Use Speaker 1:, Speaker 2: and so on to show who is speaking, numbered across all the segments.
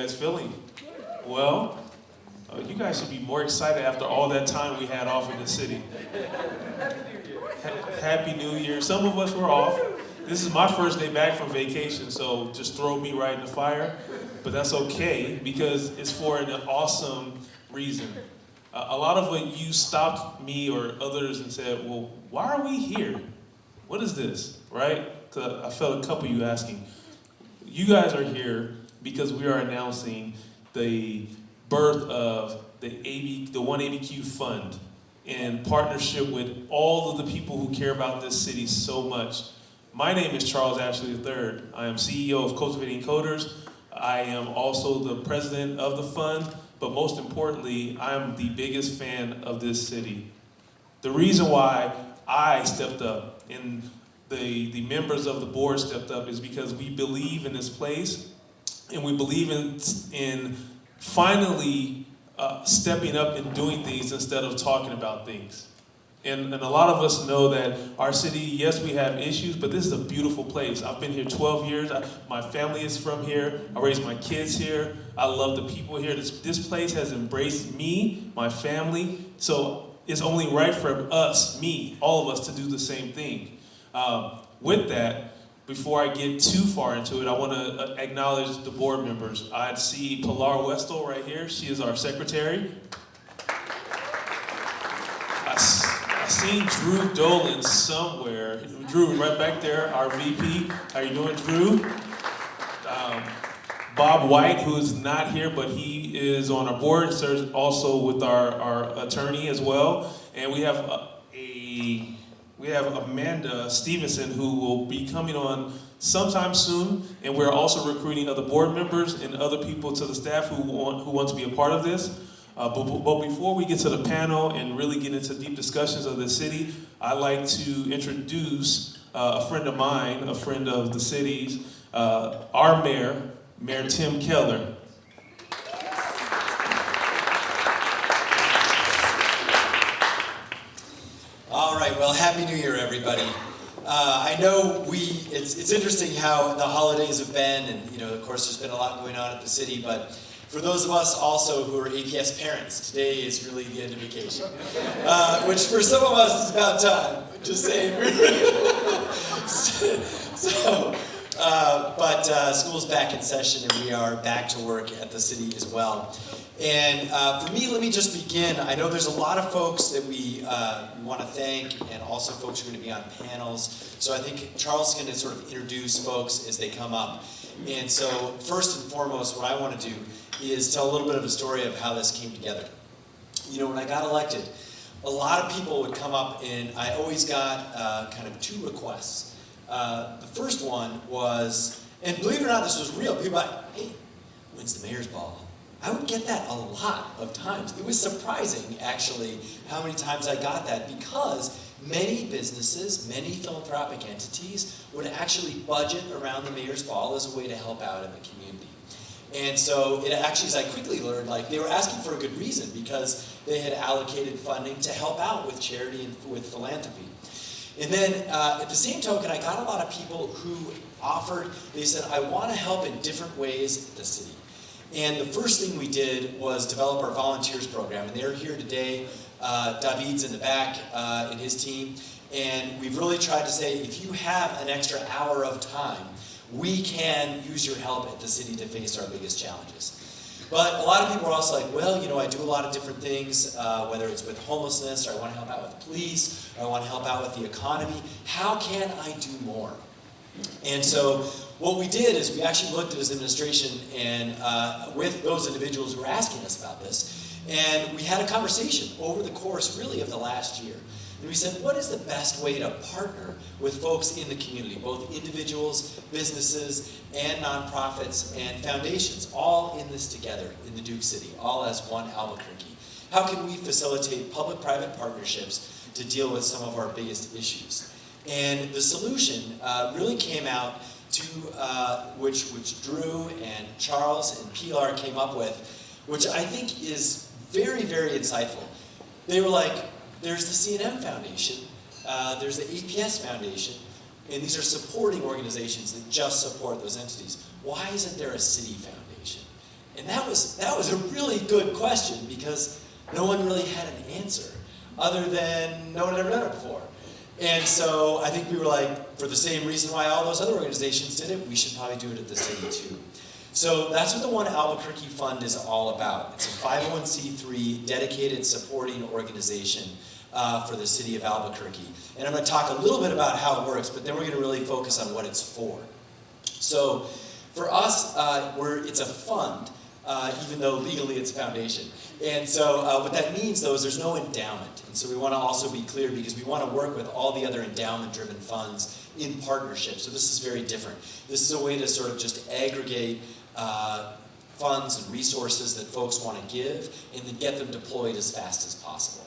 Speaker 1: guys feeling? Well, you guys should be more excited after all that time we had off in the city. Happy New Year. Some of us were off. This is my first day back from vacation, so just throw me right in the fire. But that's okay, because it's for an awesome reason. A lot of what you stopped me or others and said, well, why are we here? What is this, right? 'Cause I felt a couple of you asking. You guys are here because we are announcing the birth of the One Albuquerque Fund in partnership with all of the people who care about this city so much. My name is Charles Ashley III. I am CEO of Cultivating Coders. I am also the president of the fund, but most importantly, I am the biggest fan of this city. The reason why I stepped up and the members of the board stepped up is because we believe in this place, and we believe in finally stepping up and doing things instead of talking about things. And a lot of us know that our city, yes, we have issues, but this is a beautiful place. I've been here 12 years. My family is from here. I raised my kids here. I love the people here. This place has embraced me, my family. So it's only right for us, me, all of us, to do the same thing. With that, before I get too far into it, I want to acknowledge the board members. I see Pilar Westel right here. She is our secretary. I seen Drew Dolan somewhere. Drew, right back there, our VP. How you doing, Drew? Bob White, who is not here, but he is on our board, serves also with our attorney as well. And we have Amanda Stevenson, who will be coming on sometime soon, and we're also recruiting other board members and other people to the staff who want to be a part of this. But before we get to the panel and really get into deep discussions of the city, I'd like to introduce a friend of mine, a friend of the city's, our mayor, Mayor Tim Keller.
Speaker 2: All right, well, Happy New Year, everybody. I know it's interesting how the holidays have been, and of course there's been a lot going on at the city, but for those of us also who are APS parents, today is really the end of vacation. Which for some of us is about time, just saying. But school's back in session and we are back to work at the city as well. And for me, let me just begin. I know there's a lot of folks that we want to thank, and also folks who are going to be on panels. So I think Charles is going to sort of introduce folks as they come up. And so first and foremost, what I want to do is tell a little bit of a story of how this came together. When I got elected, a lot of people would come up, and I always got kind of two requests. The first one was, and believe it or not, this was real. People were like, hey, when's the mayor's ball? I would get that a lot of times. It was surprising, actually, how many times I got that, because many businesses, many philanthropic entities would actually budget around the mayor's ball as a way to help out in the community. And so it actually, as I quickly learned, they were asking for a good reason, because they had allocated funding to help out with charity and with philanthropy. And then at the same token, I got a lot of people who offered, they said, I want to help in different ways at the city. And the first thing we did was develop our volunteers program, and they're here today. David's in the back and his team, and we've really tried to say, if you have an extra hour of time, we can use your help at the city to face our biggest challenges. But a lot of people are also like, well, I do a lot of different things, whether it's with homelessness, or I want to help out with police, or I want to help out with the economy. How can I do more? And so what we did is we actually looked at as administration and with those individuals who were asking us about this, and we had a conversation over the course really of the last year. And we said, what is the best way to partner with folks in the community, both individuals, businesses, and nonprofits and foundations, all in this together in the Duke City, all as One Albuquerque? How can we facilitate public-private partnerships to deal with some of our biggest issues? And the solution really came out to, which Drew and Charles and Pilar came up with, which I think is very, very insightful. They were like, there's the C&M Foundation, there's the APS Foundation, and these are supporting organizations that just support those entities. Why isn't there a city foundation? And that was a really good question because no one really had an answer other than no one had ever done it before. And so I think we were like, for the same reason why all those other organizations did it, we should probably do it at the city too. So that's what the One Albuquerque Fund is all about. It's a 501c3 dedicated supporting organization for the city of Albuquerque. And I'm going to talk a little bit about how it works, but then we're going to really focus on what it's for. So for us, it's a fund, even though legally it's a foundation. And so what that means, though, is there's no endowment. And so we want to also be clear because we want to work with all the other endowment-driven funds in partnership. So this is very different. This is a way to sort of just aggregate funds and resources that folks want to give and then get them deployed as fast as possible.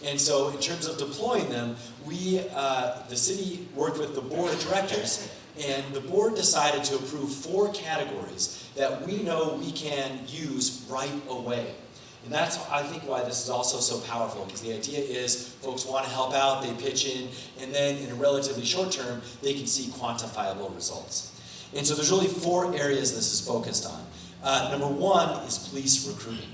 Speaker 2: And so in terms of deploying them, the city worked with the board of directors, and the board decided to approve 4 categories that we know we can use right away. And that's, I think, why this is also so powerful, because the idea is folks want to help out, they pitch in, and then in a relatively short term, they can see quantifiable results. And so there's really 4 areas this is focused on. Number 1 is police recruiting.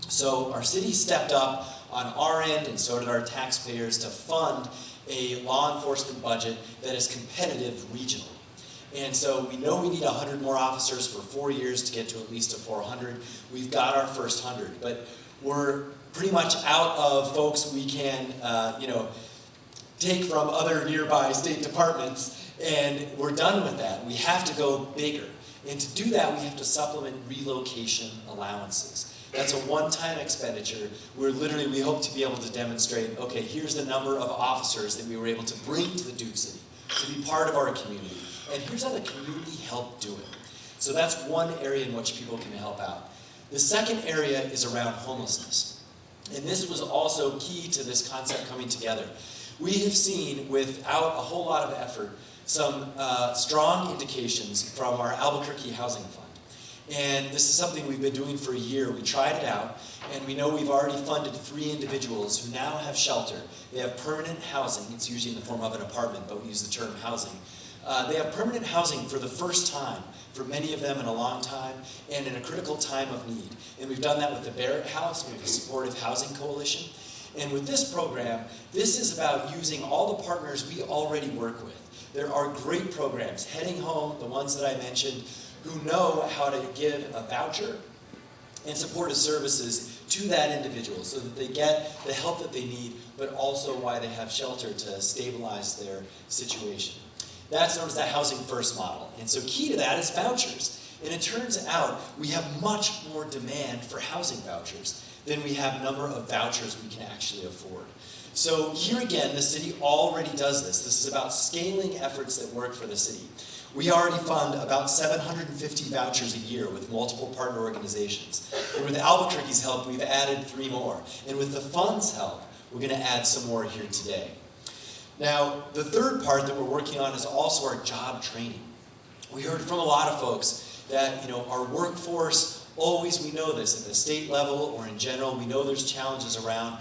Speaker 2: So our city stepped up on our end, and so did our taxpayers, to fund a law enforcement budget that is competitive regionally. And so we know we need 100 more officers for 4 years to get to at least a 400. We've got our first 100, but we're pretty much out of folks we can, take from other nearby state departments, and we're done with that. We have to go bigger. And to do that, we have to supplement relocation allowances. That's a one-time expenditure where literally we hope to be able to demonstrate, okay, here's the number of officers that we were able to bring to the Duke City to be part of our community. And here's how the community helped do it. So that's one area in which people can help out. The second area is around homelessness. And this was also key to this concept coming together. We have seen, without a whole lot of effort, some strong indications from our Albuquerque Housing Fund. And this is something we've been doing for a year. We tried it out, and we know we've already funded 3 individuals who now have shelter. They have permanent housing. It's usually in the form of an apartment, but we use the term housing. They have permanent housing for the first time, for many of them in a long time, and in a critical time of need. And we've done that with the Barrett House, we have a supportive housing coalition. And with this program, this is about using all the partners we already work with. There are great programs, Heading Home, the ones that I mentioned, who know how to give a voucher and supportive services to that individual so that they get the help that they need, but also why they have shelter to stabilize their situation. That's known as the Housing First model. And so key to that is vouchers. And it turns out we have much more demand for housing vouchers than we have number of vouchers we can actually afford. So here again, the city already does this. This is about scaling efforts that work for the city. We already fund about 750 vouchers a year with multiple partner organizations. And with Albuquerque's help, we've added 3 more. And with the fund's help, we're going to add some more here today. Now, the third part that we're working on is also our job training. We heard from a lot of folks that, our workforce, always we know this, at the state level or in general, we know there's challenges around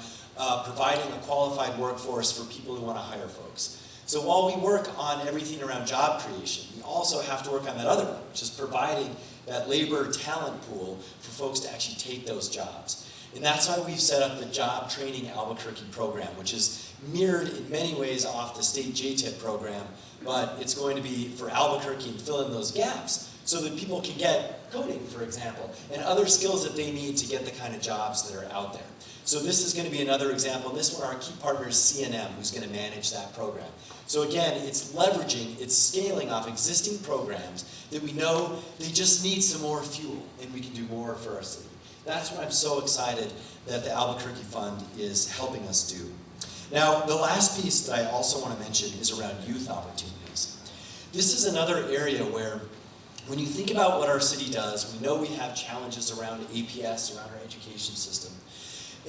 Speaker 2: providing a qualified workforce for people who want to hire folks. So while we work on everything around job creation, we also have to work on that other one, which is providing that labor talent pool for folks to actually take those jobs. And that's why we've set up the Job Training Albuquerque program, which is mirrored in many ways off the state JTIP program, but it's going to be for Albuquerque and fill in those gaps so that people can get coding, for example, and other skills that they need to get the kind of jobs that are out there. So this is going to be another example, and this one our key partner is CNM, who's going to manage that program. So again, it's leveraging, it's scaling off existing programs that we know they just need some more fuel, and we can do more for our city. That's what I'm so excited that the Albuquerque Fund is helping us do. Now, the last piece that I also want to mention is around youth opportunities. This is another area where, when you think about what our city does, we know we have challenges around APS, around our education system.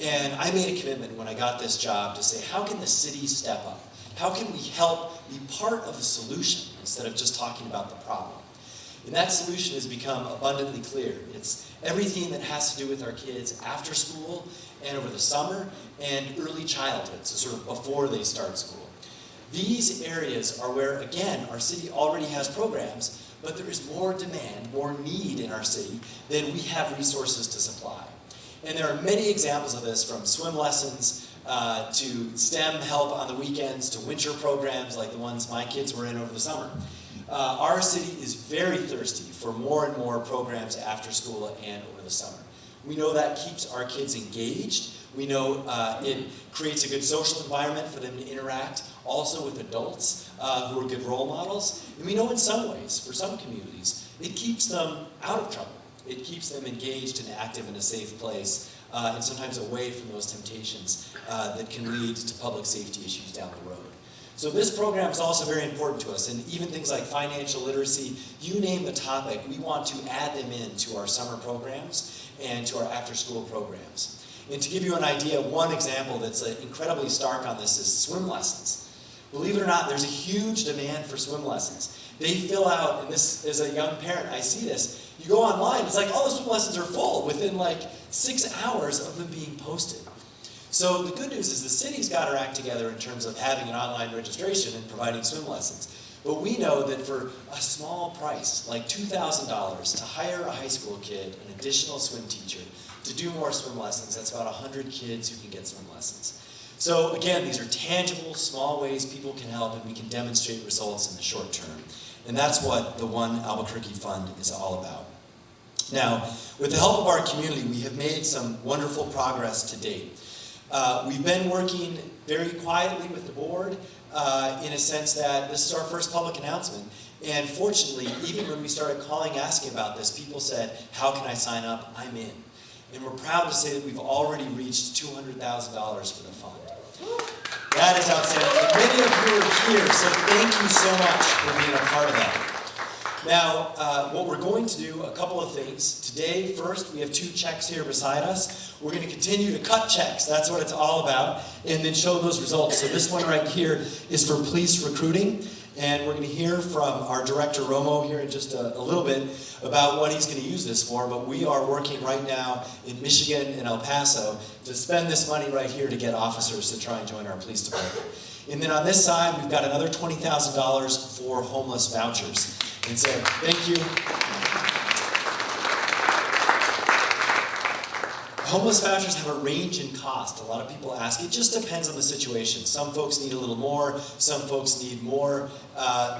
Speaker 2: And I made a commitment when I got this job to say, how can the city step up? How can we help be part of the solution instead of just talking about the problem? And that solution has become abundantly clear. It's everything that has to do with our kids after school and over the summer and early childhood, so sort of before they start school. These areas are where, again, our city already has programs, but there is more demand, more need in our city than we have resources to supply. And there are many examples of this, from swim lessons to STEM help on the weekends to winter programs like the ones my kids were in over the summer. Our city is very thirsty for more and more programs after school and over the summer. We know that keeps our kids engaged. We know it creates a good social environment for them to interact also with adults who are good role models. And we know in some ways, for some communities, it keeps them out of trouble. It keeps them engaged and active in a safe place, and sometimes away from those temptations that can lead to public safety issues down the road. So this program is also very important to us, and even things like financial literacy, you name the topic, we want to add them into our summer programs and to our after-school programs. And to give you an idea, one example that's incredibly stark on this is swim lessons. Believe it or not, there's a huge demand for swim lessons. They fill out, and this, as a young parent, I see this. You go online, it's like all the swim lessons are full within like 6 hours of them being posted. So the good news is the city's got her act together in terms of having an online registration and providing swim lessons. But we know that for a small price, like $2,000, to hire a high school kid, an additional swim teacher, to do more swim lessons, that's about 100 kids who can get swim lessons. So again, these are tangible, small ways people can help, and we can demonstrate results in the short term. And that's what the One Albuquerque Fund is all about. Now, with the help of our community, we have made some wonderful progress to date. We've been working very quietly with the board in a sense that this is our first public announcement. And fortunately, even when we started calling asking about this, people said, how can I sign up? I'm in. And we're proud to say that we've already reached $200,000 for the fund. That is outstanding. And many of you are here, so thank you so much for being a part of that. Now, what we're going to do, a couple of things. Today, first, we have 2 checks here beside us. We're going to continue to cut checks. That's what it's all about. And then show those results. So this one right here is for police recruiting. And we're going to hear from our director, ROMO, here in just a little bit about what he's going to use this for. But we are working right now in Michigan and El Paso to spend this money right here to get officers to try and join our police department. And then on this side, we've got another $20,000 for homeless vouchers. And so, thank you. Homeless vouchers have a range in cost. A lot of people ask. It just depends on the situation. Some folks need a little more. Some folks need more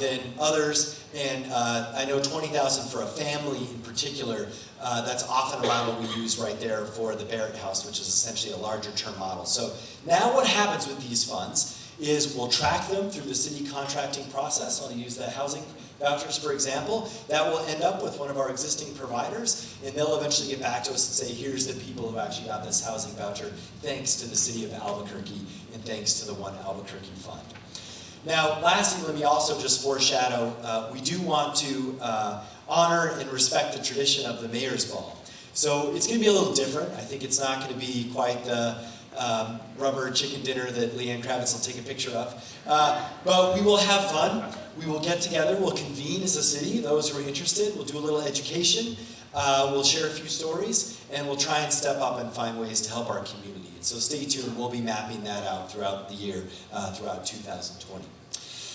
Speaker 2: than others. And I know $20,000 for a family in particular, that's often around what we use right there for the Barrett House, which is essentially a larger term model. So now what happens with these funds is we'll track them through the city contracting process. I'll use the housing vouchers, for example. That will end up with one of our existing providers, and they'll eventually get back to us and say, here's the people who actually got this housing voucher, thanks to the city of Albuquerque, and thanks to the One Albuquerque Fund. Now, lastly, let me also just foreshadow, we do want to honor and respect the tradition of the Mayor's Ball. So it's going to be a little different. I think it's not going to be quite the rubber chicken dinner that Leanne Kravitz will take a picture of. But we will have fun. We will get together. We'll convene as a city, those who are interested. We'll do a little education. We'll share a few stories. And we'll try and step up and find ways to help our community. And so stay tuned. We'll be mapping that out throughout the year, throughout 2020.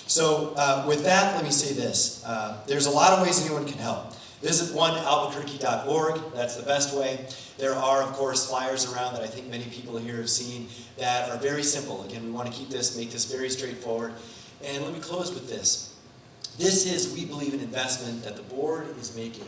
Speaker 2: So with that, let me say this. There's a lot of ways anyone can help. Visit onealbuquerque.org. That's the best way. There are, of course, flyers around that I think many people here have seen that are very simple. Again, we want to make this very straightforward. And let me close with this. This is, we believe, an investment that the board is making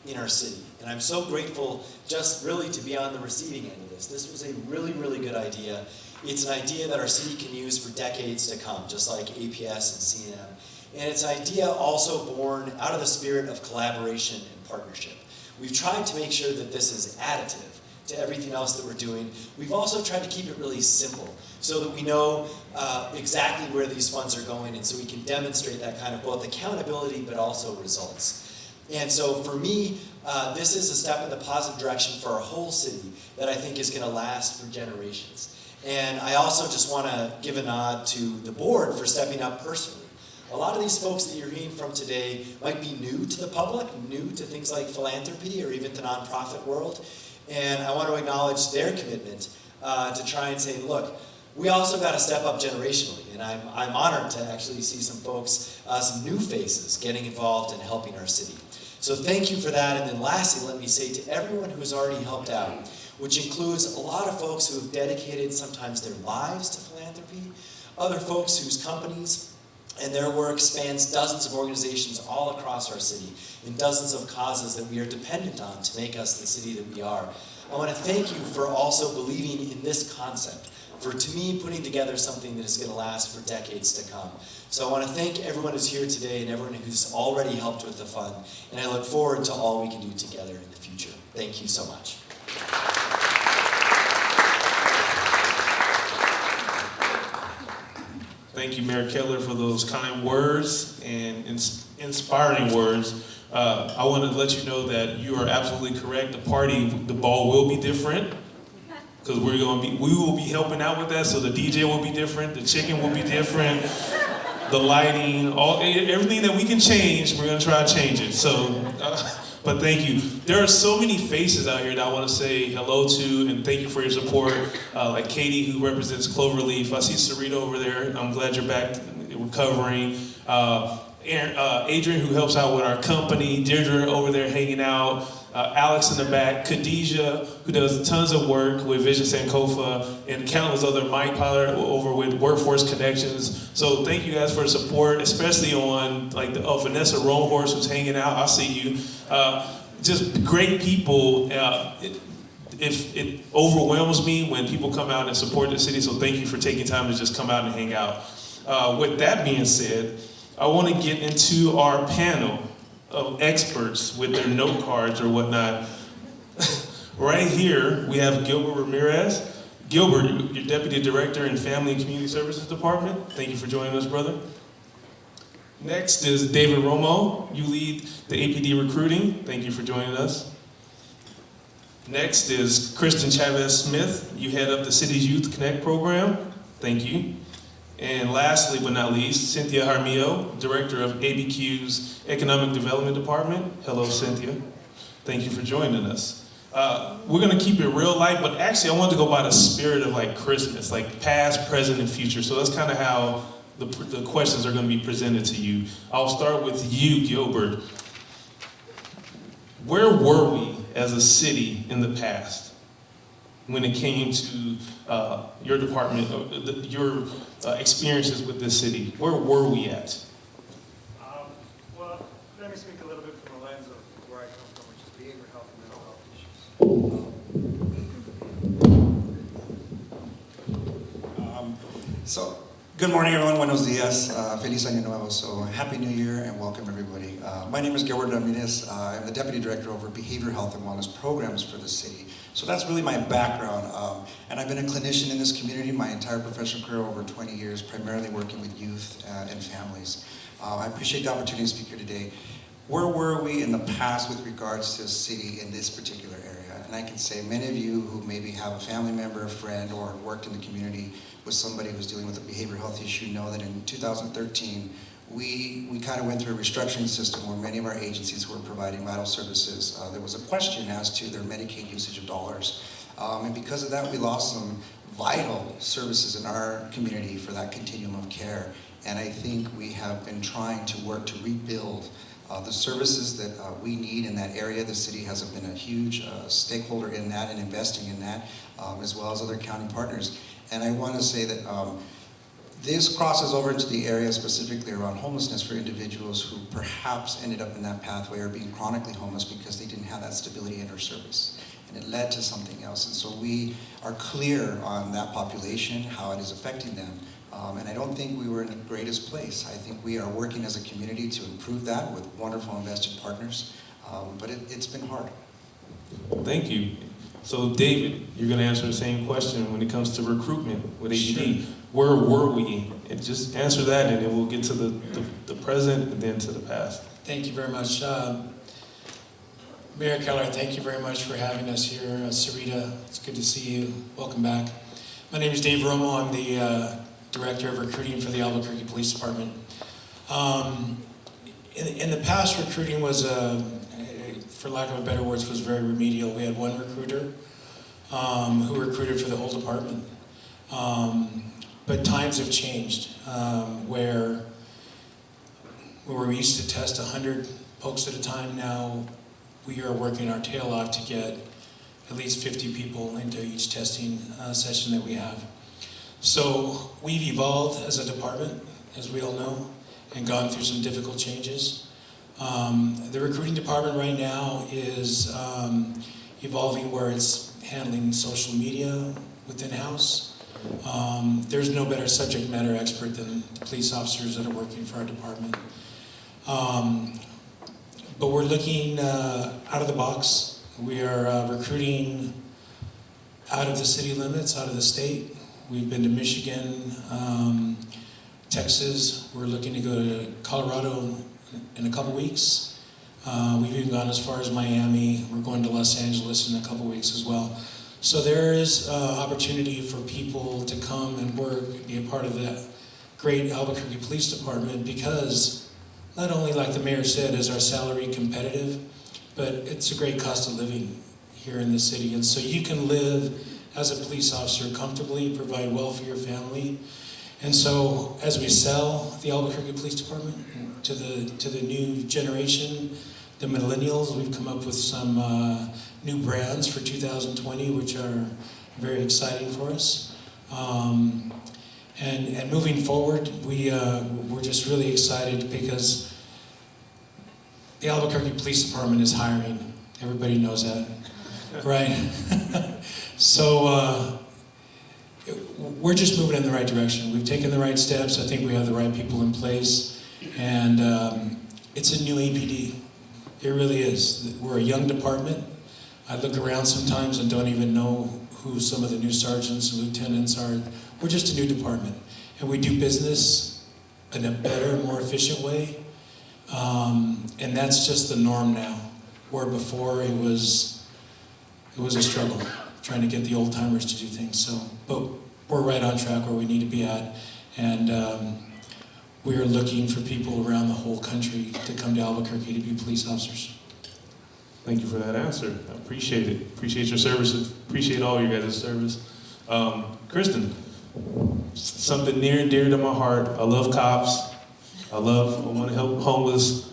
Speaker 2: in our city. And I'm so grateful just really to be on the receiving end of this. This was a really, really good idea. It's an idea that our city can use for decades to come, just like APS and CNM. And it's an idea also born out of the spirit of collaboration and partnership. We've tried to make sure that this is additive to everything else that we're doing. We've also tried to keep it really simple so that we know exactly where these funds are going, and so we can demonstrate that kind of both accountability but also results. And so for me, this is a step in the positive direction for our whole city that I think is going to last for generations. And I also just want to give a nod to the board for stepping up personally. A lot of these folks that you're hearing from today might be new to the public, new to things like philanthropy or even the nonprofit world. And I want to acknowledge their commitment to try and say, look, We also got to step up generationally, and I'm honored to actually see some folks, some new faces getting involved and helping our city. So thank you for that, and then lastly, let me say to everyone who has already helped out, which includes a lot of folks who have dedicated sometimes their lives to philanthropy, other folks whose companies and their work spans dozens of organizations all across our city, and dozens of causes that we are dependent on to make us the city that we are. I want to thank you for also believing in this concept, for, to me, putting together something that is going to last for decades to come. So I want to thank everyone who's here today and everyone who's already helped with the fund, and I look forward to all we can do together in the future. Thank you so much.
Speaker 1: Thank you, Mayor Keller, for those kind words and inspiring words. I want to let you know that you are absolutely correct. The ball will be different, because we will be helping out with that. So the DJ will be different, the chicken will be different, the lighting, everything that we can change, we're going to try to change it. So, but thank you. There are so many faces out here that I want to say hello to, and thank you for your support. Like Katie, who represents Cloverleaf. I see Sarita over there. I'm glad you're back recovering. Adrian, who helps out with our company. Deirdre over there hanging out. Alex in the back. Khadijah, who does tons of work with Vision Sankofa, and countless other Mike Pollard over with Workforce Connections. So thank you guys for the support, especially on like Vanessa Roanhorse, who's hanging out. I see you. Just great people. It overwhelms me when people come out and support the city, so thank you for taking time to just come out and hang out. With that being said, I want to get into our panel of experts with their note cards or whatnot. Right here, we have Gilbert Ramirez. Gilbert, your Deputy Director in Family and Community Services Department. Thank you for joining us, brother. Next is David ROMO. You lead the APD recruiting. Thank you for joining us. Next is Kristen Chavez-Smith. You head up the city's Youth Connect program. Thank you. And lastly but not least, Cynthia Jaramillo, Director of ABQ's Economic Development Department. Hello, Cynthia. Thank you for joining us. We're gonna keep it real light, but actually I wanted to go by the spirit of like Christmas, like past, present, and future. So that's kind of how the questions are gonna be presented to you. I'll start with you, Gilbert. Where were we as a city in the past when it came to your department, your experiences with this city? Where were we at?
Speaker 3: Well, let me speak a little bit from the lens of where I come from, which is behavioral health and mental health issues.
Speaker 4: Good morning, everyone. Buenos dias. Feliz Año Nuevo. So, Happy New Year and welcome, everybody. My name is Gilbert Ramirez. I'm the Deputy Director over Behavioral Health and Wellness Programs for the city. So that's really my background. And I've been a clinician in this community my entire professional career, over 20 years, primarily working with youth and families. I appreciate the opportunity to speak here today. Where were we in the past with regards to the city in this particular area? And I can say many of you who maybe have a family member, a friend, or worked in the community with somebody who's dealing with a behavioral health issue know that in 2013, we kind of went through a restructuring system where many of our agencies who were providing vital services, there was a question as to their Medicaid usage of dollars. And because of that, we lost some vital services in our community for that continuum of care. And I think we have been trying to work to rebuild the services that we need in that area. The city has been a huge stakeholder in that and investing in that, as well as other county partners. And I want to say that this crosses over into the area specifically around homelessness for individuals who perhaps ended up in that pathway or being chronically homeless because they didn't have that stability in their service. And it led to something else. And so we are clear on that population, how it is affecting them. And I don't think we were in the greatest place. I think we are working as a community to improve that with wonderful invested partners. But it's been hard.
Speaker 1: Thank you. So David, you're going to answer the same question when it comes to recruitment with APD. Sure. Where were we? And just answer that, and then we'll get to the present and then to the past.
Speaker 5: Thank you very much. Mayor Keller, thank you very much for having us here. Sarita, it's good to see you. Welcome back. My name is Dave Romo. I'm the Director of Recruiting for the Albuquerque Police Department. In the past, recruiting was, for lack of a better words, was very remedial. We had one recruiter who recruited for the whole department. But times have changed, where we used to test 100 folks at a time. Now we are working our tail off to get at least 50 people into each testing session that we have. So we've evolved as a department, as we all know, and gone through some difficult changes. The recruiting department right now is evolving where it's handling social media within house. There's no better subject matter expert than the police officers that are working for our department. But we're looking out of the box. We are recruiting out of the city limits, out of the state. We've been to Michigan, Texas. We're looking to go to Colorado in a couple weeks. We've even gone as far as Miami. We're going to Los Angeles in a couple weeks as well. So there is opportunity for people to come and work, be a part of the great Albuquerque Police Department, because not only, like the mayor said, is our salary competitive, but it's a great cost of living here in the city. And so you can live as a police officer comfortably, provide well for your family. And so as we sell the Albuquerque Police Department to the new generation, the millennials, we've come up with some new brands for 2020, which are very exciting for us. And moving forward, we're just really excited because the Albuquerque Police Department is hiring. Everybody knows that, right? So we're just moving in the right direction. We've taken the right steps. I think we have the right people in place. And it's a new APD. It really is. We're a young department. I look around sometimes and don't even know who some of the new sergeants and lieutenants are. We're just a new department. And we do business in a better, more efficient way. And that's just the norm now. Where before it was a struggle trying to get the old timers to do things. So, but we're right on track where we need to be at. And we are looking for people around the whole country to come to Albuquerque to be police officers.
Speaker 1: Thank you for that answer. I appreciate it. Appreciate your services. Appreciate all your guys' service. Kristen, something near and dear to my heart. I love cops. I want to help homeless.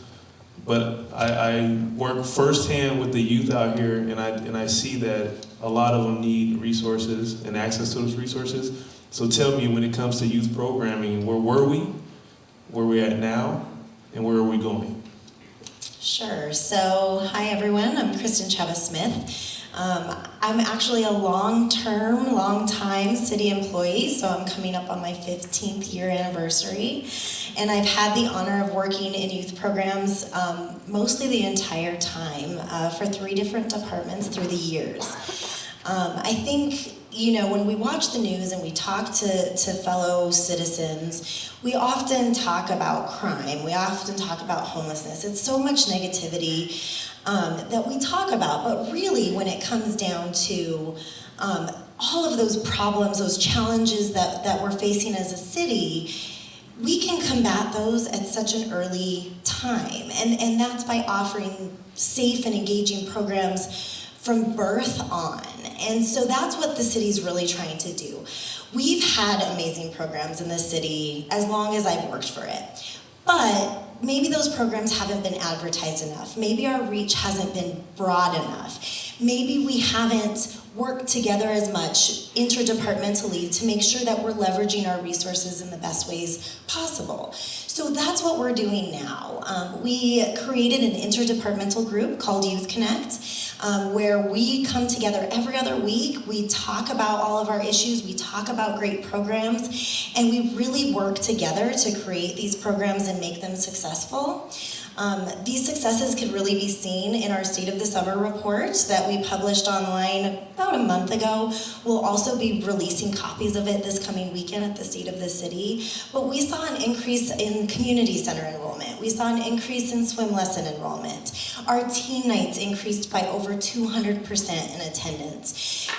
Speaker 1: But I work firsthand with the youth out here, and I see that a lot of them need resources and access to those resources. So tell me, when it comes to youth programming, where were we? Where are we at now? And where are we going?
Speaker 6: Sure. So, hi everyone. I'm Kristen Chavez-Smith. I'm actually a long-time city employee, so I'm coming up on my 15th year anniversary. And I've had the honor of working in youth programs mostly the entire time for 3 different departments through the years. I think, you know, when we watch the news and we talk to fellow citizens, we often talk about crime, we often talk about homelessness. It's so much negativity that we talk about, but really when it comes down to all of those problems, those challenges that we're facing as a city, we can combat those at such an early time. And that's by offering safe and engaging programs from birth on. And so that's what the city's really trying to do. We've had amazing programs in the city as long as I've worked for it. But maybe those programs haven't been advertised enough. Maybe our reach hasn't been broad enough. Maybe we haven't worked together as much interdepartmentally to make sure that we're leveraging our resources in the best ways possible. So that's what we're doing now. We created an interdepartmental group called Youth Connect, where we come together every other week. We talk about all of our issues, we talk about great programs, and we really work together to create these programs and make them successful. These successes could really be seen in our State of the Summer report that we published online about a month ago. We'll also be releasing copies of it this coming weekend at the State of the City. But we saw an increase in community center enrollment. We saw an increase in swim lesson enrollment. Our teen nights increased by over 200% in attendance.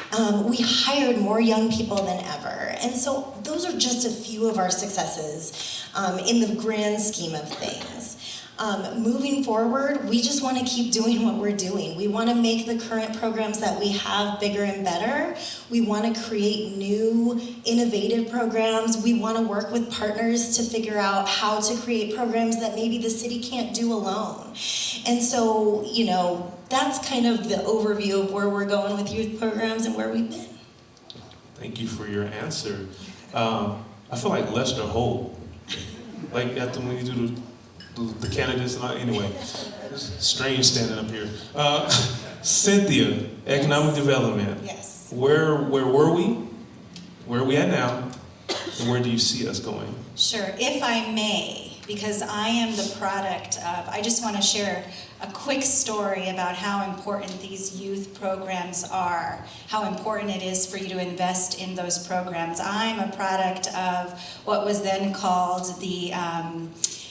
Speaker 6: We hired more young people than ever. And so those are just a few of our successes in the grand scheme of things. Moving forward, we just want to keep doing what we're doing. We want to make the current programs that we have bigger and better. We want to create new, innovative programs. We want to work with partners to figure out how to create programs that maybe the city can't do alone. And so, you know, that's kind of the overview of where we're going with youth programs and where we've been.
Speaker 1: Thank you for your answer. I feel like Lester Holt, like after when you do the candidates and all, anyway, it's strange standing up here. Cynthia, economic development.
Speaker 7: Yes.
Speaker 1: Where were we? Where are we at now? And where do you see us going?
Speaker 7: Sure, if I may, because I am the product of, I just want to share a quick story about how important these youth programs are, how important it is for you to invest in those programs. I'm a product of what was then called the,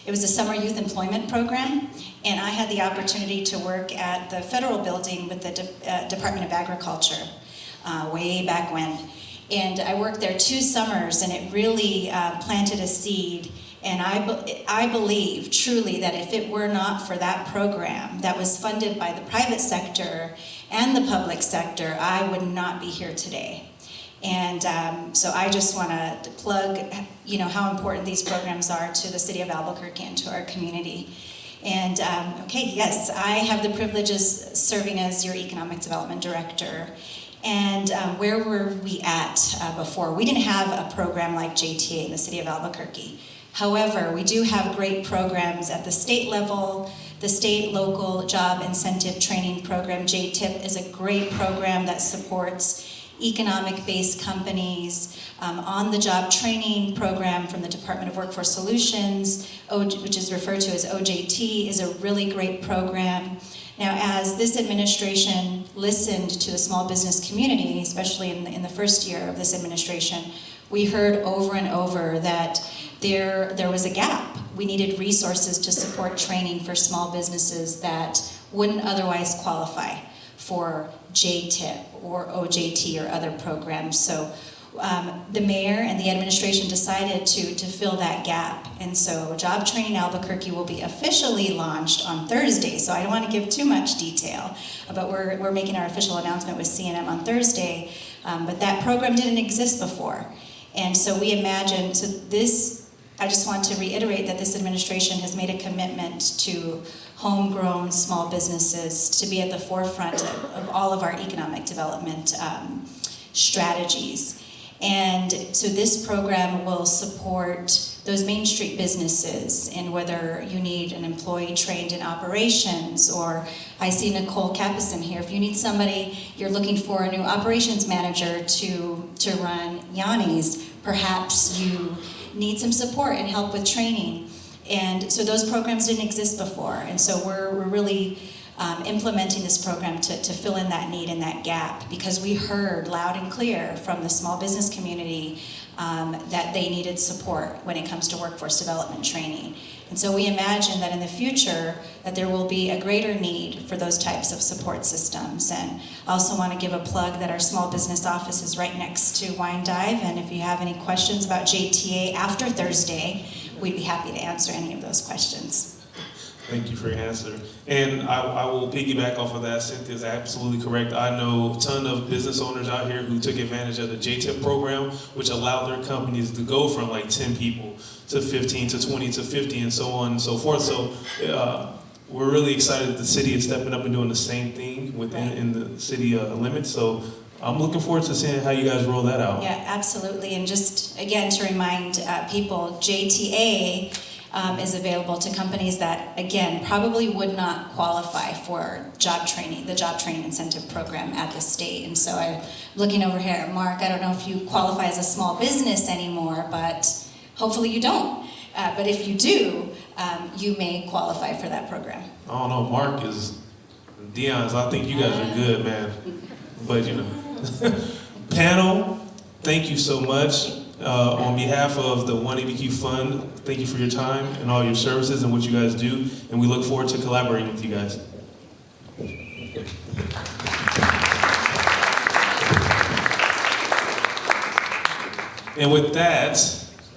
Speaker 7: it was the Summer Youth Employment Program, and I had the opportunity to work at the federal building with the Department of Agriculture way back when. And I worked there 2 summers, and it really planted a seed. And I believe truly that if it were not for that program that was funded by the private sector and the public sector, I would not be here today. And so I just want to plug, you know, how important these programs are to the city of Albuquerque and to our community. And okay, yes, I have the privilege of serving as your economic development director. And where were we at before? We didn't have a program like JTA in the city of Albuquerque. However, we do have great programs at the state level. The state local job incentive training program, JTIP, is a great program that supports economic-based companies. On-the-job training program from the Department of Workforce Solutions, which is referred to as OJT, is a really great program. Now, as this administration listened to the small business community, especially in the first year of this administration, we heard over and over that there was a gap. We needed resources to support training for small businesses that wouldn't otherwise qualify for JTIP or OJT or other programs. So the mayor and the administration decided to fill that gap. And so Job Training Albuquerque will be officially launched on Thursday. So I don't want to give too much detail, but we're making our official announcement with CNM on Thursday. But that program didn't exist before. And so we imagine, so this, I just want to reiterate that this administration has made a commitment to homegrown small businesses to be at the forefront of all of our economic development strategies. And so this program will support those Main Street businesses, and whether you need an employee trained in operations, or I see Nicole KAPNISON here, if you need somebody, you're looking for a new operations manager to run Yanni's, perhaps you need some support and help with training. And so those programs didn't exist before, and so we're really implementing this program to fill in that need and that gap, because we heard loud and clear from the small business community that they needed support when it comes to workforce development training. And so we imagine that in the future that there will be a greater need for those types of support systems. And I also want to give a plug that our small business office is right next to Wine Dive, and if you have any questions about JTA after Thursday, we'd be happy to answer any of those questions.
Speaker 1: Thank you for your answer. And I will piggyback off of that. Cynthia's absolutely correct. I know a ton of business owners out here who took advantage of the JTIP program, which allowed their companies to go from like 10 people to 15 to 20 to 50 and so on and so forth. So we're really excited that the city is stepping up and doing the same thing within the city limits. So I'm looking forward to seeing how you guys roll that out.
Speaker 7: Yeah, absolutely. And just again to remind people, JTA is available to companies that, again, probably would not qualify for job training, the job training incentive program at the state. And so I'm looking over here at Mark. I don't know if you qualify as a small business anymore, but hopefully you don't. But if you do, you may qualify for that program.
Speaker 1: I don't know, Mark is Dion's. I think you guys are good, man. But you know. Panel, thank you so much. On behalf of the One Albuquerque Fund, thank you for your time and all your services and what you guys do, and we look forward to collaborating with you guys. And with that,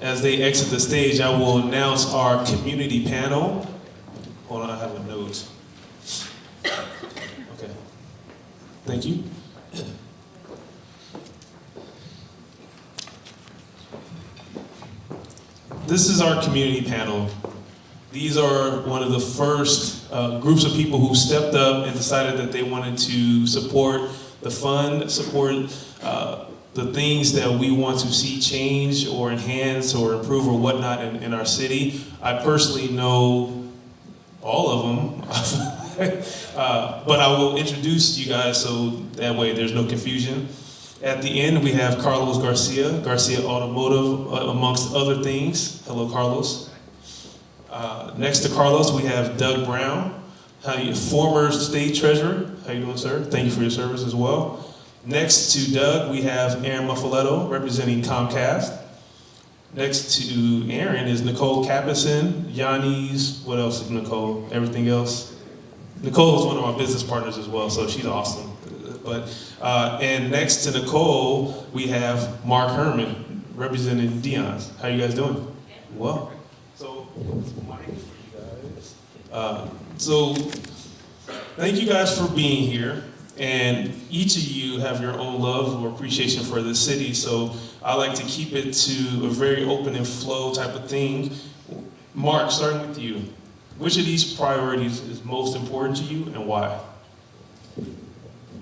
Speaker 1: as they exit the stage, I will announce our community panel. Hold on, I have a note. Okay. Thank you. This is our community panel. These are one of the first groups of people who stepped up and decided that they wanted to support the fund, support the things that we want to see change or enhance or improve or whatnot in our city. I personally know all of them, but I will introduce you guys so that way there's no confusion. At the end, we have Carlos Garcia, Garcia Automotive, amongst other things. Hello, Carlos. Next to Carlos, we have Doug Brown, former state treasurer. How you doing, sir? Thank you for your service as well. Next to Doug, we have ERIN MUFFOLETTO, representing COMCAST. Next to ERIN is NICOLE KAPNISON, Yanni's, what else is Nicole? Everything else? Nicole is one of my business partners as well, so she's awesome. And next to Nicole, we have Mark Herman, representing Dion's. How you guys doing? Well, so mic for you guys. So thank you guys for being here. And each of you have your own love or appreciation for the city, so I like to keep it to a very open and flow type of thing. Mark, starting with you, which of these priorities is most important to you and why?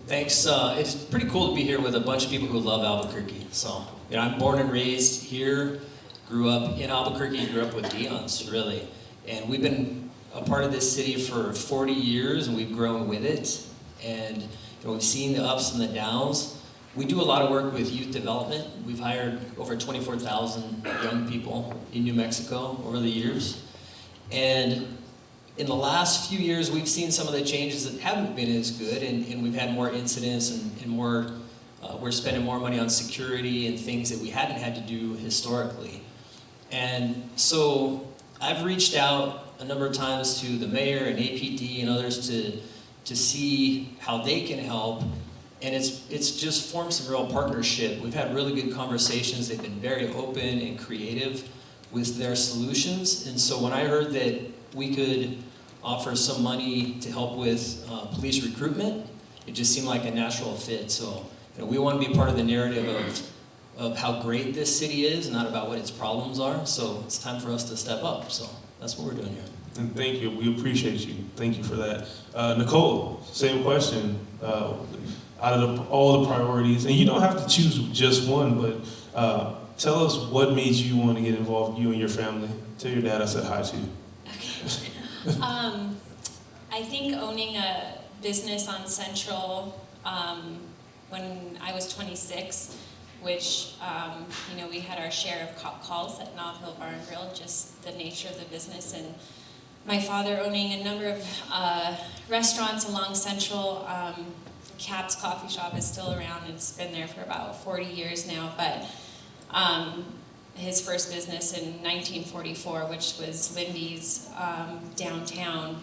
Speaker 8: Thanks. It's pretty cool to be here with a bunch of people who love Albuquerque. So, I'm born and raised here, grew up in Albuquerque, grew up with Dion's, really. And we've been a part of this city for 40 years, and we've grown with it. And we've seen the ups and the downs. We do a lot of work with youth development. We've hired over 24,000 young people in New Mexico over the years. And in the last few years, we've seen some of the changes that haven't been as good, and we've had more incidents and more, we're spending more money on security and things that we hadn't had to do historically. And so I've reached out a number of times to the mayor and APD and others to see how they can help, and it's just formed some real partnership. We've had really good conversations. They've been very open and creative with their solutions, and so when I heard that we could offer some money to help with police recruitment, it just seemed like a natural fit. So we want to be part of the narrative of how great this city is, not about what its problems are. So it's time for us to step up. So that's what we're doing here.
Speaker 1: And thank you. We appreciate you. Thank you for that. Nicole, same question. Out of all the priorities, and you don't have to choose just one, but tell us what made you want to get involved, you and your family. Tell your dad I said hi to you.
Speaker 9: Okay. I think owning a business on Central when I was 26, which, we had our share of cop calls at Knob Hill Bar and Grill, just the nature of the business, and my father owning a number of restaurants along Central. Cap's Coffee Shop is still around, and it's been there for about 40 years now, but his first business in 1944, which was Lindy's downtown.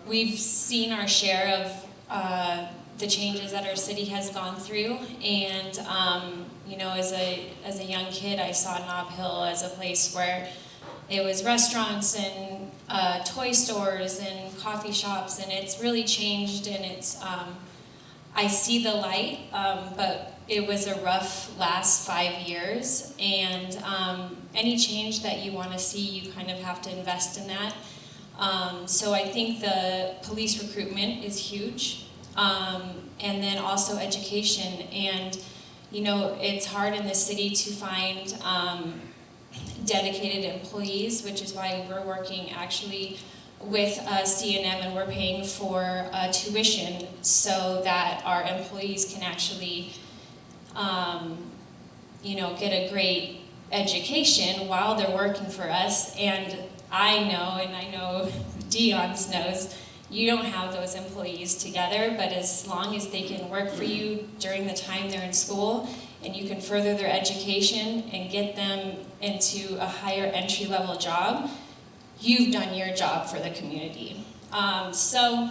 Speaker 9: We've seen our share of the changes that our city has gone through, and as a young kid, I saw Knob Hill as a place where it was restaurants and toy stores and coffee shops, and it's really changed, and it's I see the light, but it was a rough last 5 years, and any change that you want to see, you kind of have to invest in that. So I think the police recruitment is huge, and then also education. And it's hard in the city to find dedicated employees, which is why we're working actually with C&M, and we're paying for tuition so that our employees can actually get a great education while they're working for us. And I know Dion's knows, you don't have those employees together, but as long as they can work for you during the time they're in school, and you can further their education and get them into a higher entry-level job, you've done your job for the community. So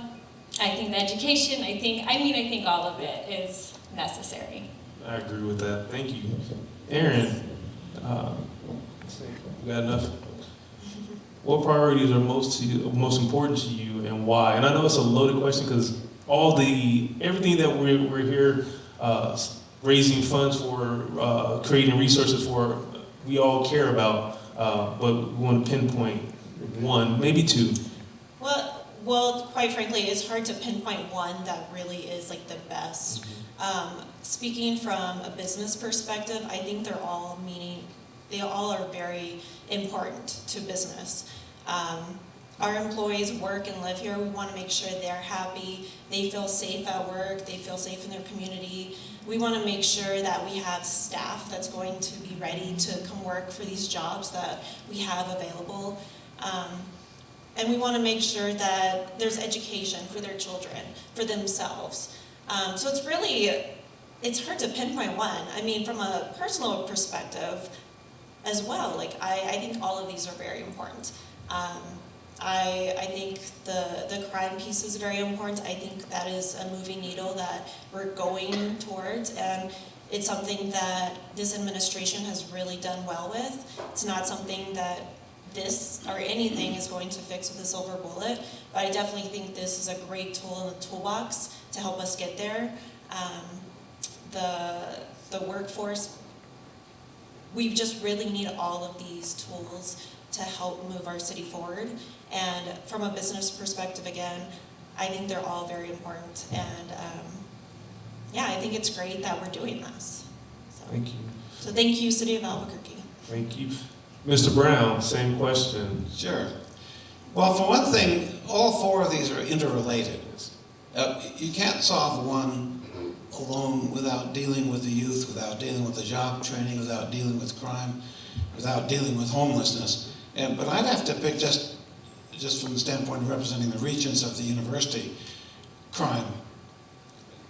Speaker 9: I think the education, I think all of it is necessary.
Speaker 1: I agree with that. Thank you. ERIN, you got enough? what priorities are most important to you and why? And I know it's a loaded question because everything that we're here raising funds for, creating resources for, we all care about, but we want to pinpoint one, maybe two.
Speaker 10: Well, quite frankly, it's hard to pinpoint one that really is like the best. Speaking from a business perspective, I think they all are very important to business. Our employees work and live here. We want to make sure they're happy, they feel safe at work, they feel safe in their community. We want to make sure that we have staff that's going to be ready to come work for these jobs that we have available. And we want to make sure that there's education for their children, for themselves. So it's hard to pinpoint one. I mean, from a personal perspective as well, like I think all of these are very important. I think the crime piece is very important. I think that is a moving needle that we're going towards, and it's something that this administration has really done well with. It's not something that this or anything is going to fix with a silver bullet, but I definitely think this is a great tool in the toolbox to help us get there. The workforce, we just really need all of these tools to help move our city forward. And from a business perspective, again, I think they're all very important. And yeah, I think it's great that we're doing this. So,
Speaker 1: Thank you.
Speaker 10: So thank you, City of Albuquerque.
Speaker 1: Thank you. Mr. Brown, same question.
Speaker 11: Sure. Well, for one thing, all four of these are interrelated. You can't solve one alone without dealing with the youth, without dealing with the job training, without dealing with crime, without dealing with homelessness. But I'd have to pick just from the standpoint of representing the regents of the university, crime.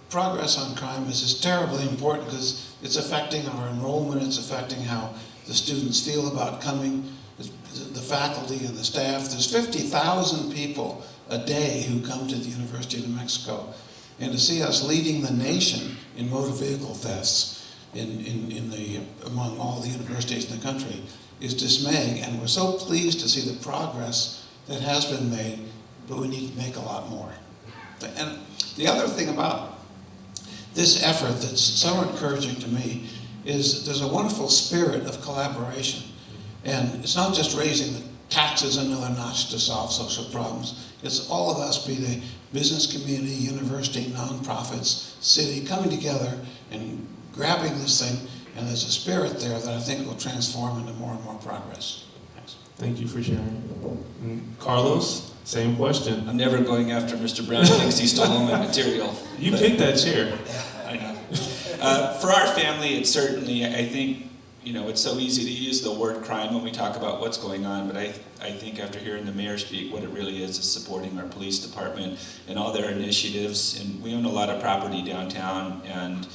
Speaker 11: Progress on crime is just terribly important because it's affecting our enrollment, it's affecting how the students feel about coming, the faculty and the staff. There's 50,000 people a day who come to the University of New Mexico. And to see us leading the nation in motor vehicle thefts among all the universities in the country is dismaying. And we're so pleased to see the progress that has been made, but we need to make a lot more. And the other thing about this effort that's so encouraging to me is there's a wonderful spirit of collaboration. And it's not just raising the taxes another notch to solve social problems. It's all of us, be they business community, university, nonprofits, city, coming together and grabbing this thing. And there's a spirit there that I think will transform into more and more progress. Thanks.
Speaker 1: Thank you for sharing. And Carlos, same question.
Speaker 12: I'm never going after Mr. Brown. He thinks he stole my material.
Speaker 1: You picked that chair.
Speaker 12: I know. For our family, it's certainly, I think, it's so easy to use the word crime when we talk about what's going on, but I think after hearing the mayor speak, what it really is supporting our police department and all their initiatives. And we own a lot of property downtown, and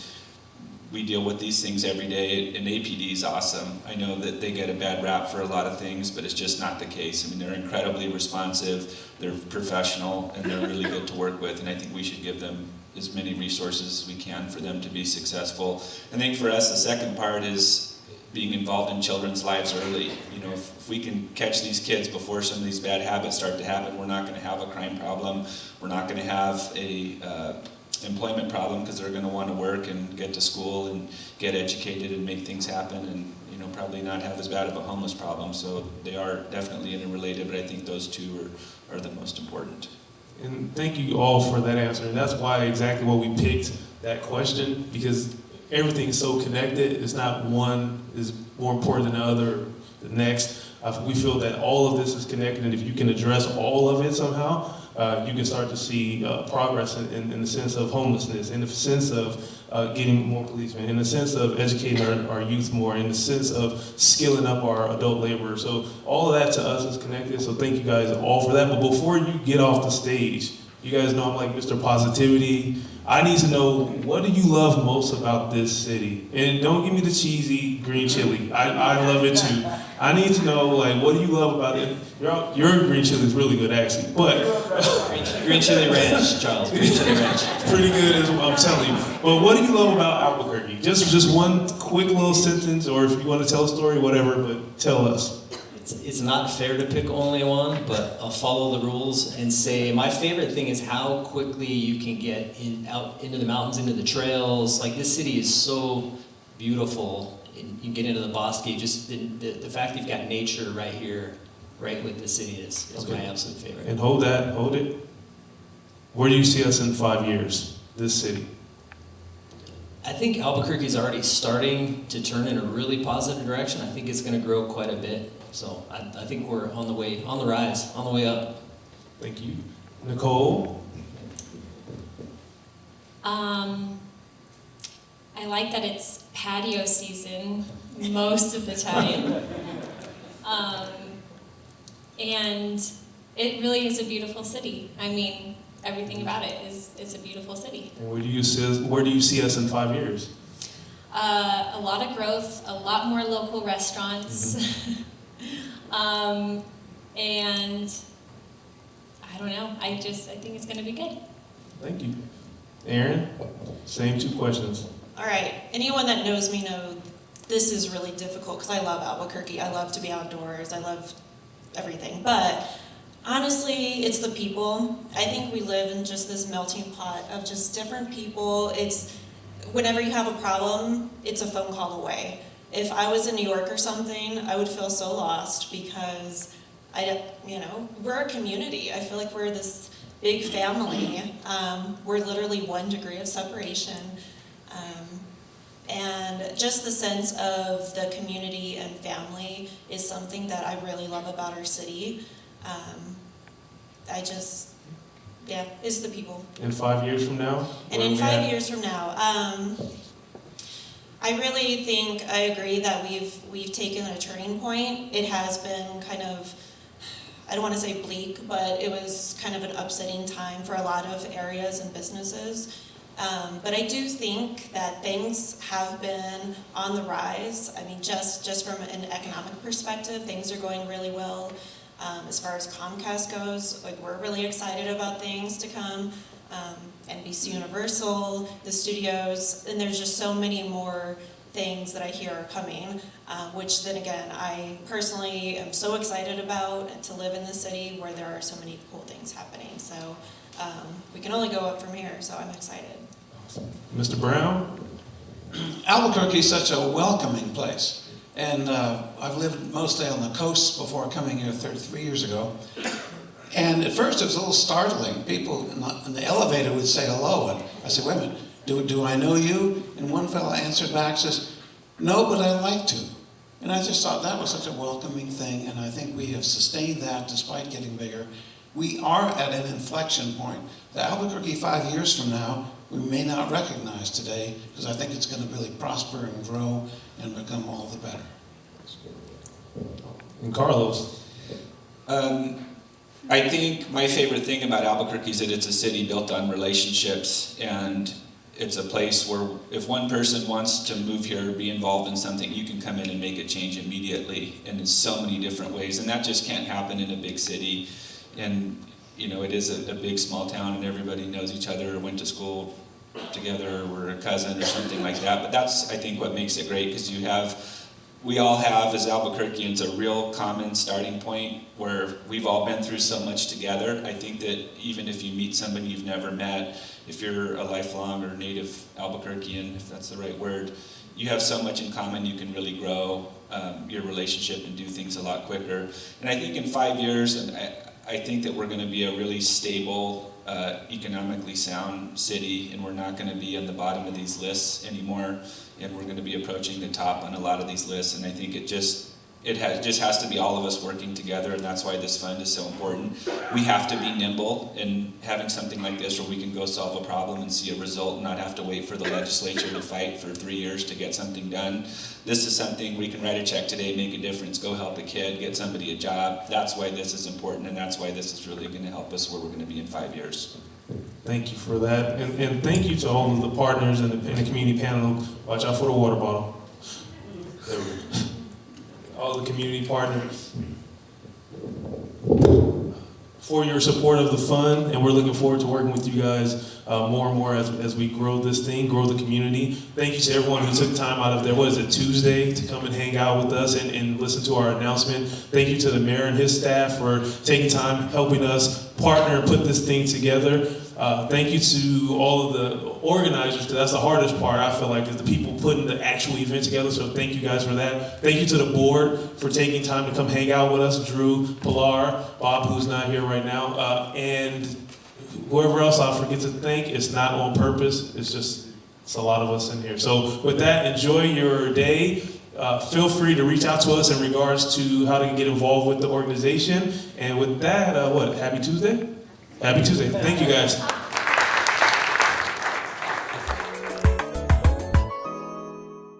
Speaker 12: we deal with these things every day, and APD is awesome. I know that they get a bad rap for a lot of things, but it's just not the case. I mean, they're incredibly responsive, they're professional, and they're really good to work with, and I think we should give them as many resources as we can for them to be successful. I think for us, the second part is being involved in children's lives early. If we can catch these kids before some of these bad habits start to happen, we're not going to have a crime problem. We're not going to have a employment problem because they're going to want to work and get to school and get educated and make things happen, and probably not have as bad of a homeless problem. So they are definitely interrelated, but I think those two are the most important.
Speaker 1: And thank you all for that answer. And that's why exactly what we picked that question, because everything is so connected. It's not one is more important than the other, the next. We feel that all of this is connected, and if you can address all of it somehow, you can start to see progress in the sense of homelessness, in the sense of getting more policemen, in the sense of educating our youth more, in the sense of skilling up our adult laborers. So all of that to us is connected, so thank you guys all for that. But before you get off the stage, you guys know I'm like Mr. Positivity. I need to know, what do you love most about this city? And don't give me the cheesy green chili. I love it too. I need to know, what do you love about it? Your green chili is really good, actually. But
Speaker 8: Green chili ranch, Charles. Green chili ranch.
Speaker 1: Pretty good, is what I'm telling you. But what do you love about Albuquerque? Just one quick little sentence, or if you want to tell a story, whatever. But tell us.
Speaker 8: it's not fair to pick only one, but I'll follow the rules and say my favorite thing is how quickly you can get out into the mountains, into the trails. Like, this city is so beautiful. You can get into the bosque. Just the fact that you've got nature right here, right with the city is my absolute favorite.
Speaker 1: And hold it. Where do you see us in 5 years, this city?
Speaker 8: I think Albuquerque is already starting to turn in a really positive direction. I think it's going to grow quite a bit. So I think we're on the rise, on the way up.
Speaker 1: Thank you. Nicole?
Speaker 9: I like that it's patio season most of the time. And it really is a beautiful city. I mean, everything about it it's a beautiful city.
Speaker 1: And where do you see us in 5 years?
Speaker 9: A lot of growth, a lot more local restaurants. And I don't know, I think it's gonna be good.
Speaker 1: Thank you. Erin, same 2 questions.
Speaker 10: All right, anyone that knows me knows this is really difficult because I love Albuquerque. I love to be outdoors. I love everything. But honestly, it's the people. I think we live in just this melting pot of just different people. It's whenever you have a problem, it's a phone call away. If I was in New York or something, I would feel so lost because we're a community. I feel like we're this big family. We're literally 1 degree of separation. And just the sense of the community and family is something that I really love about our city. It's the people.
Speaker 1: In 5 years from now?
Speaker 10: And in 5 years from now, I really think I agree that we've taken a turning point. It has been kind of, I don't want to say bleak, but it was kind of an upsetting time for a lot of areas and businesses. But I do think that things have been on the rise. I mean, just from an economic perspective, things are going really well. As far as COMCAST goes, like, we're really excited about things to come. NBCUniversal, the studios, and there's just so many more things that I hear are coming, which then again, I personally am so excited about, to live in the city where there are so many cool things happening. So we can only go up from here, so I'm excited.
Speaker 1: Awesome. Mr. Brown?
Speaker 11: Albuquerque is such a welcoming place. And I've lived mostly on the coast before coming here 3 years ago. And at first it was a little startling. People in the elevator would say hello, and I said, wait a minute, do I know you? And one fellow answered back, says, no, but I'd like to. And I just thought that was such a welcoming thing, and I think we have sustained that despite getting bigger. We are at an inflection point. The Albuquerque 5 years from now, we may not recognize today, because I think it's going to really prosper and grow and become all the better.
Speaker 1: And Carlos?
Speaker 12: I think my favorite thing about Albuquerque is that it's a city built on relationships, and it's a place where if one person wants to move here or be involved in something, you can come in and make a change immediately, and in so many different ways, and that just can't happen in a big city. And it is a big small town, and everybody knows each other or went to school together or were a cousin or something like that. But that's, I think, what makes it great, because we all have, as Albuquerqueans, a real common starting point where we've all been through so much together. I think that even if you meet somebody you've never met, if you're a lifelong or native Albuquerquean, if that's the right word, you have so much in common, you can really grow your relationship and do things a lot quicker. And I think in 5 years, and I think that we're going to be a really stable, economically sound city, and we're not going to be on the bottom of these lists anymore, and we're going to be approaching the top on a lot of these lists. And I think it just has to be all of us working together, and that's why this fund is so important. We have to be nimble in having something like this where we can go solve a problem and see a result and not have to wait for the legislature to fight for 3 years to get something done. This is something we can write a check today, make a difference, go help a kid, get somebody a job. That's why this is important, and that's why this is really going to help us where we're going to be in 5 years.
Speaker 1: Thank you for that. And thank you to all of the partners in the community panel. Watch out for the water bottle. There we go. All the community partners. for your support of the fund, and we're looking forward to working with you guys more and more as we grow this thing, grow the community. Thank you to everyone who took time out of their, Tuesday, to come and hang out with us and listen to our announcement. Thank you to the mayor and his staff for taking time, helping us partner and put this thing together. Thank you to all of the organizers, because that's the hardest part, I feel like, is the people putting the actual event together, so thank you guys for that. Thank you to the board for taking time to come hang out with us, Drew, Pilar, Bob, who's not here right now, and whoever else I forget to thank. It's not on purpose, it's a lot of us in here. So with that, enjoy your day. Feel free to reach out to us in regards to how to get involved with the organization. And with that, happy Tuesday? Happy Tuesday. Thank you guys.